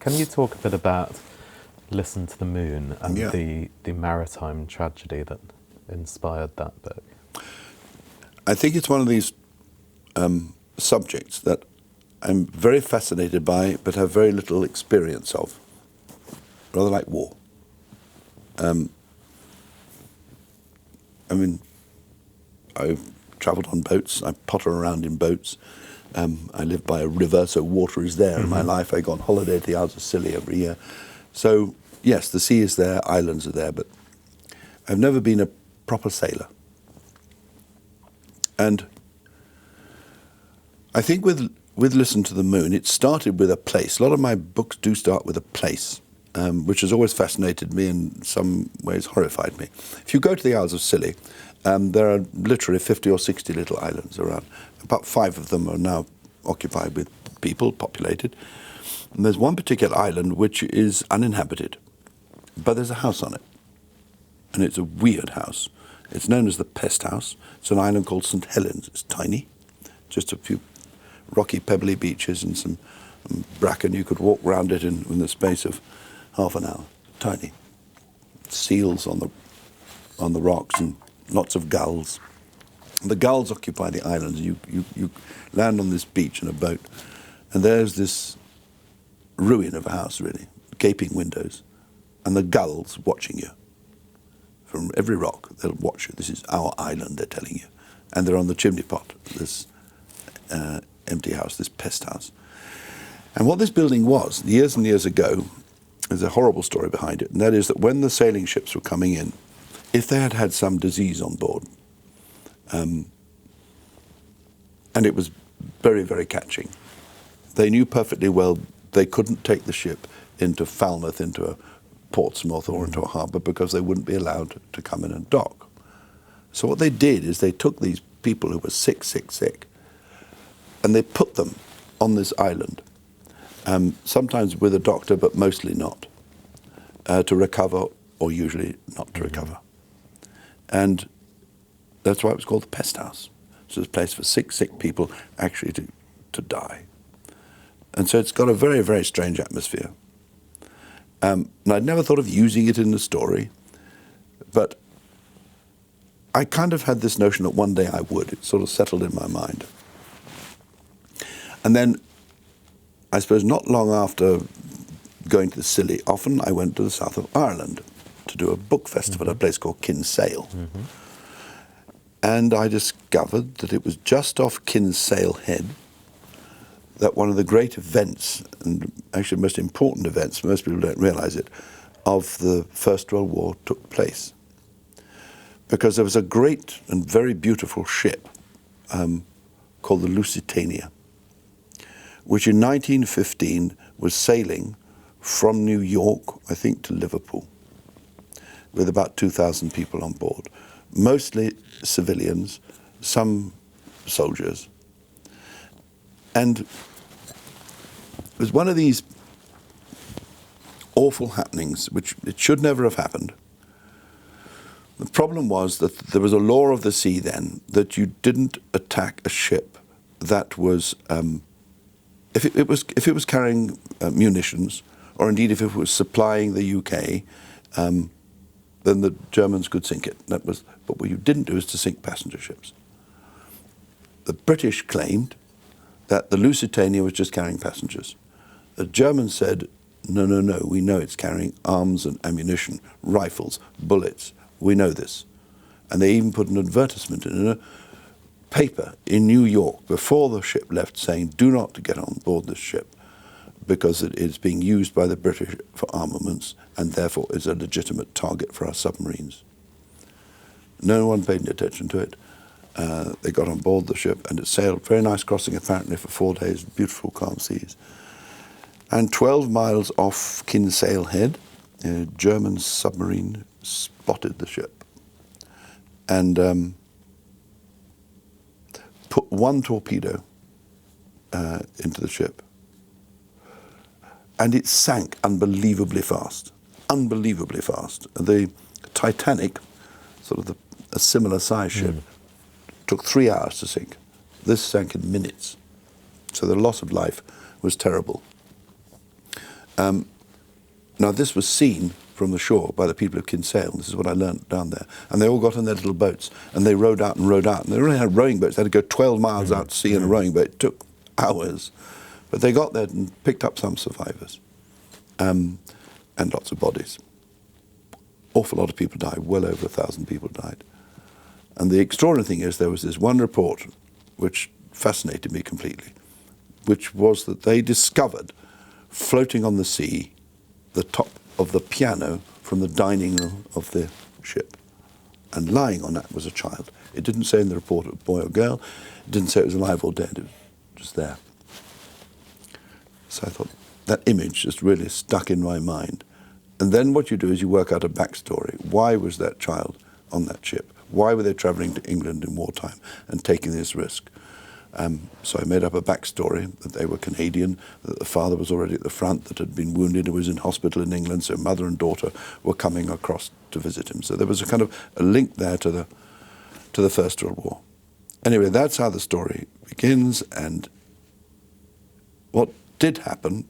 Can you talk a bit about Listen to the Moon and Yeah. the maritime tragedy that inspired that book? I think it's one of these subjects that I'm very fascinated by, but have very little experience of. Rather like war. I mean, I've travelled on boats. I potter around in boats. I live by a river, so water is there in my life. I go on holiday to the Isles of Scilly every year. So, yes, the sea is there, islands are there, but I've never been a proper sailor. And I think with Listen to the Moon, it started with a place. A lot of my books do start with a place, which has always fascinated me and in some ways horrified me. If you go to the Isles of Scilly, there are literally 50 or 60 little islands around. About 5 of them are now occupied with people, populated. And there's one particular island which is uninhabited, but there's a house on it. And it's a weird house. It's known as the Pest House. It's an island called St. Helens. It's tiny, just a few rocky, pebbly beaches and some bracken. You could walk round it in the space of half an hour. Tiny. Seals on the rocks and lots of gulls. The gulls occupy the islands. You land on this beach in a boat, and there's this ruin of a house, really, gaping windows, and the gulls watching you. From every rock, they'll watch you. This is our island, they're telling you. And they're on the chimney pot, this empty house, this pest house. And what this building was, years and years ago, there's a horrible story behind it, and that is that when the sailing ships were coming in, if they had had some disease on board, and it was very, very catching, they knew perfectly well they couldn't take the ship into Falmouth, into a Portsmouth or into a harbour because they wouldn't be allowed to come in and dock. So what they did is they took these people who were sick, and they put them on this island, sometimes with a doctor, but mostly not, to recover, or usually not to recover. And that's why it was called the Pest House. So it's a place for sick people actually to die. And so it's got a very, very strange atmosphere. And I'd never thought of using it in the story, but I kind of had this notion that one day I would. It sort of settled in my mind. And then, I suppose not long after going to the Scilly, often I went to the south of Ireland to do a book festival at a place called Kinsale. And I discovered that it was just off Kinsale Head that one of the great events, and actually most important events, most people don't realise it, of the First World War took place. Because there was a great and very beautiful ship called the Lusitania, which in 1915 was sailing from New York, I think, to Liverpool, with about 2,000 people on board, mostly civilians, some soldiers. And it was one of these awful happenings, which it should never have happened. The problem was that there was a law of the sea then that you didn't attack a ship that was, if it was carrying munitions, or indeed if it was supplying the UK, then the Germans could sink it. But what you didn't do is to sink passenger ships. The British claimed that the Lusitania was just carrying passengers. The Germans said, no, we know it's carrying arms and ammunition, rifles, bullets. We know this. And they even put an advertisement in a paper in New York before the ship left saying, do not get on board this ship because it is being used by the British for armaments and therefore is a legitimate target for our submarines. No one paid any attention to it. They got on board the ship and it sailed, very nice crossing apparently for 4 days, beautiful calm seas. And 12 miles off Kinsale Head, a German submarine spotted the ship and put one torpedo into the ship. And it sank unbelievably fast. The Titanic, sort of a similar size ship, took 3 hours to sink. This sank in minutes. So the loss of life was terrible. Now, this was seen from the shore by the people of Kinsale. This is what I learnt down there. And they all got in their little boats, and they rowed out and rowed out. And they only had rowing boats. They had to go 12 miles out to sea in a rowing boat. It took hours. But they got there and picked up some survivors, and lots of bodies. Awful lot of people died. Well over 1,000 people died. And the extraordinary thing is there was this one report which fascinated me completely, which was that they discovered floating on the sea the top of the piano from the dining room of the ship. And lying on that was a child. It didn't say in the report a boy or girl. It didn't say it was alive or dead. It was just there. So I thought, that image just really stuck in my mind. And then what you do is you work out a backstory. Why was that child on that ship? Why were they travelling to England in wartime and taking this risk? So I made up a backstory that they were Canadian, that the father was already at the front, that had been wounded and was in hospital in England, so mother and daughter were coming across to visit him. So there was a kind of a link there to the First World War. Anyway, that's how the story begins, and what did happen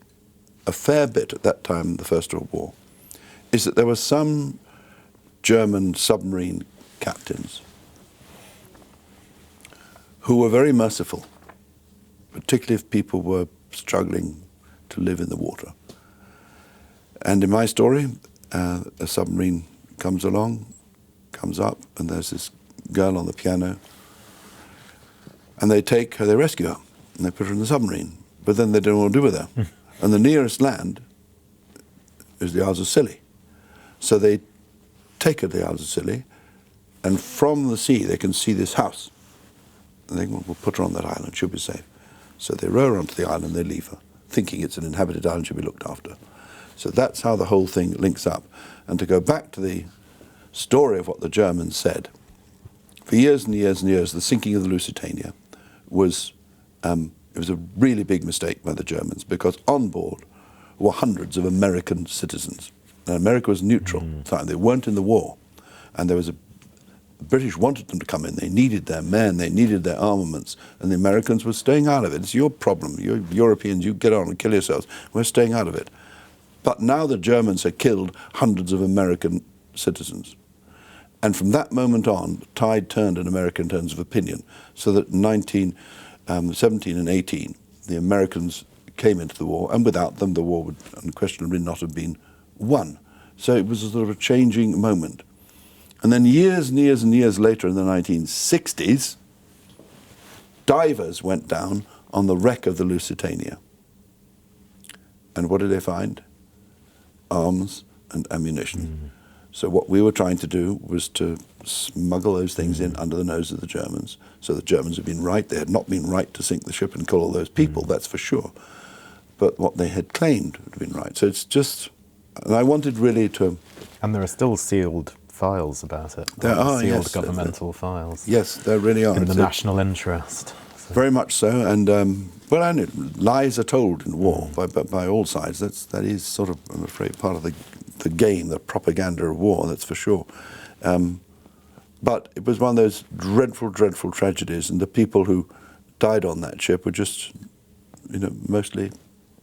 a fair bit at that time, the First World War, is that there were some German submarine captains who were very merciful, particularly if people were struggling to live in the water. And in my story, a submarine comes along, comes up, and there's this girl on the piano, and they take her, they rescue her, and they put her in the submarine, but then they don't know what to do with her. And the nearest land is the Isles of Scilly. So they take her to the Isles of Scilly, and from the sea they can see this house. And they go, we'll put her on that island, she'll be safe. So they row her onto the island, they leave her, thinking it's an inhabited island, she'll be looked after. So that's how the whole thing links up. And to go back to the story of what the Germans said, for years and years and years, the sinking of the Lusitania was, it was a really big mistake by the Germans, because on board were hundreds of American citizens. And America was neutral at the time. They weren't in the war. And there was the British wanted them to come in. They needed their men, they needed their armaments, and the Americans were staying out of it. It's your problem. You Europeans, you get on and kill yourselves. We're staying out of it. But now the Germans had killed hundreds of American citizens. And from that moment on, the tide turned in America in terms of opinion, so that in 1917 and 18, the Americans came into the war, and without them, the war would unquestionably not have been won. So it was a sort of a changing moment. And then years and years and years later, in the 1960s, divers went down on the wreck of the Lusitania. And what did they find? Arms and ammunition. So what we were trying to do was to smuggle those things in under the nose of the Germans. So the Germans had been right. They had not been right to sink the ship and kill all those people, that's for sure. But what they had claimed had been right. So it's just, and I wanted really to... And there are still sealed files about it. There are, sealed yes. governmental files. Yes, there really are. In the national interest. So. Very much so, and well, I know lies are told in war by all sides. That is sort of, I'm afraid, part of the game, the propaganda of war. That's for sure. But it was one of those dreadful, dreadful tragedies, and the people who died on that ship were just, mostly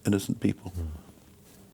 innocent people.